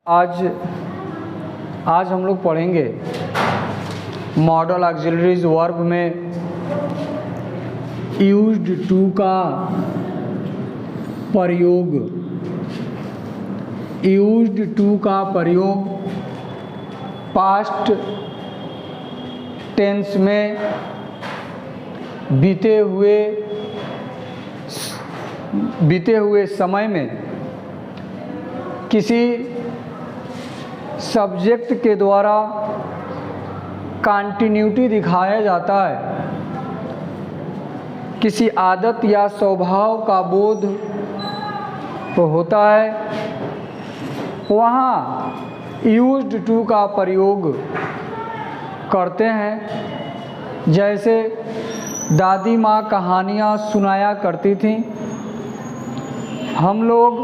आज हम लोग पढ़ेंगे मॉडल ऑक्सिलरीज वर्ब में यूज्ड टू का प्रयोग। यूज्ड टू का प्रयोग पास्ट टेंस में बीते हुए समय में किसी सब्जेक्ट के द्वारा कंटिन्यूटी दिखाया जाता है, किसी आदत या स्वभाव का बोध होता है, वहाँ यूज्ड टू का प्रयोग करते हैं। जैसे दादी माँ कहानियाँ सुनाया करती थीं, हम लोग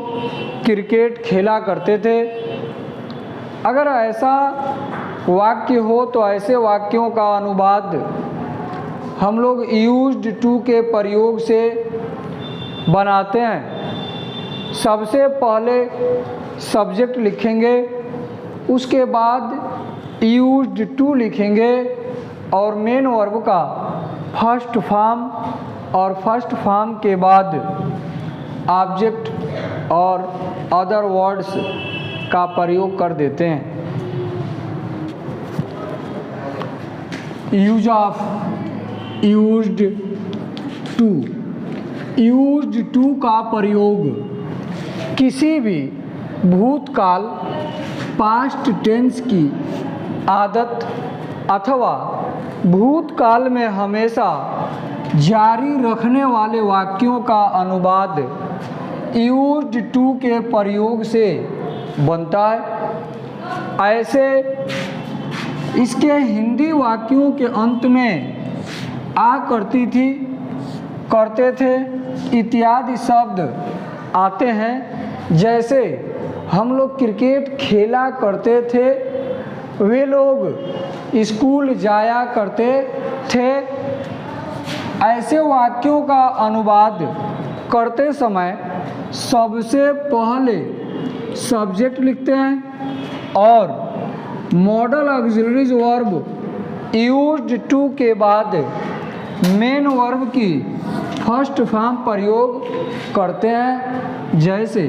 क्रिकेट खेला करते थे। अगर ऐसा वाक्य हो तो ऐसे वाक्यों का अनुवाद हम लोग यूज्ड टू के प्रयोग से बनाते हैं। सबसे पहले सब्जेक्ट लिखेंगे, उसके बाद यूज्ड टू लिखेंगे और मेन वर्ब का फर्स्ट फॉर्म और फर्स्ट फॉर्म के बाद ऑब्जेक्ट और अदर वर्ड्स का प्रयोग कर देते हैं। Use of used to. Used to का प्रयोग किसी भी भूतकाल पास्ट टेंस की आदत अथवा भूतकाल में हमेशा जारी रखने वाले वाक्यों का अनुवाद यूज्ड टू के प्रयोग से बनता है। ऐसे इसके हिंदी वाक्यों के अंत में आ करती थी, करते थे इत्यादि शब्द आते हैं। जैसे हम लोग क्रिकेट खेला करते थे, वे लोग स्कूल जाया करते थे। ऐसे वाक्यों का अनुवाद करते समय सबसे पहले सब्जेक्ट लिखते हैं और modal auxiliaries verb used to के बाद मेन वर्ब की फर्स्ट फॉर्म प्रयोग करते हैं। जैसे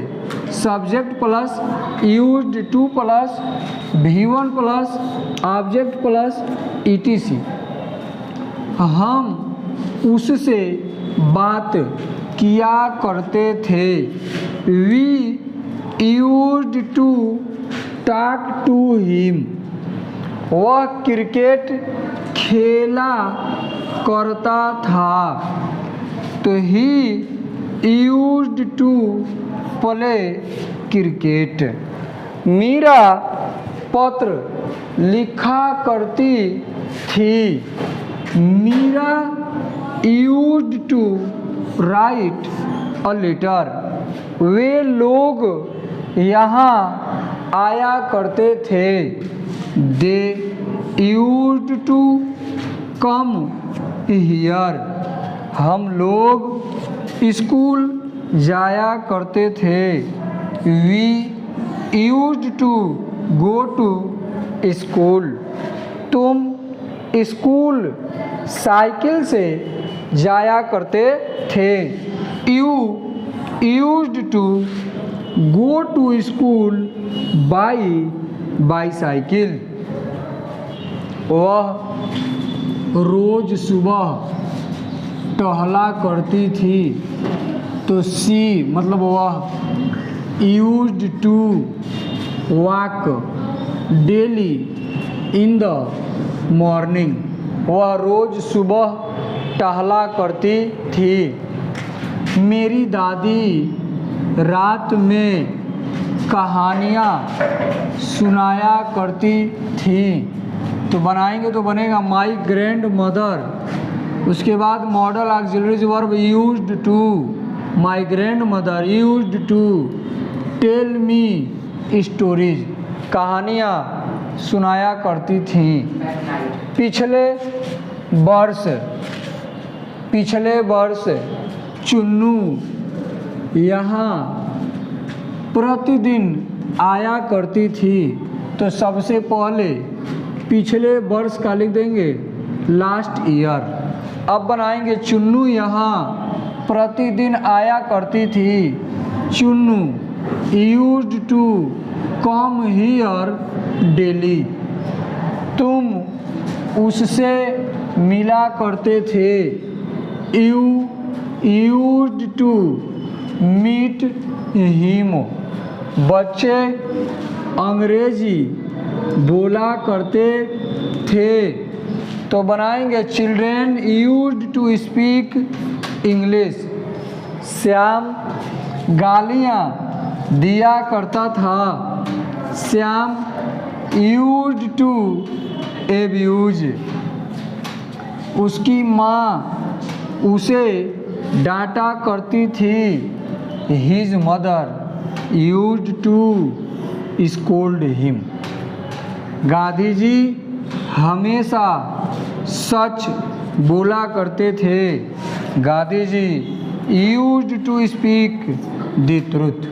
subject plus used to plus V1 plus object plus ETC। हम उससे बात किया करते थे। We used to talk to him. वह क्रिकेट खेला करता था, तो he used to play cricket. Meera पत्र लिखा करती थी। Meera used to write a letter. वे लोग यहाँ आया करते थे। दे यूज्ड टू कम हियर। हम लोग स्कूल जाया करते थे। We used to go to school. तुम स्कूल साइकिल से जाया करते थे। You used to go to school by bicycle. वह रोज सुबह टहला करती थी, तो सी मतलब वह used to walk daily in the morning. वह रोज सुबह टहला करती थी। मेरी दादी रात में कहानियाँ सुनाया करती थी। तो बनाएंगे तो बनेगा माई ग्रैंड मदर। उसके बाद model auxiliaries verb used to. My grandmother used to tell me stories. कहानियाँ सुनाया करती थीं। पिछले वर्ष चुन्नू यहाँ प्रतिदिन आया करती थी, तो सबसे पहले पिछले वर्ष का लिख देंगे लास्ट ईयर। अब बनाएंगे चुन्नू यहाँ प्रतिदिन आया करती थी, Chunnu used to come here daily, तुम उससे मिला करते थे, you used to meet him, बच्चे अंग्रेजी बोला करते थे, तो बनाएंगे children used to speak English, Shyam गालियाँ दिया करता था, श्याम यूज्ड टू एब्यूज, उसकी माँ उसे डांटा करती थी, his mother used to scold him, Gandhi ji हमेशा सच बोला करते थे, Gandhi ji used to speak the truth.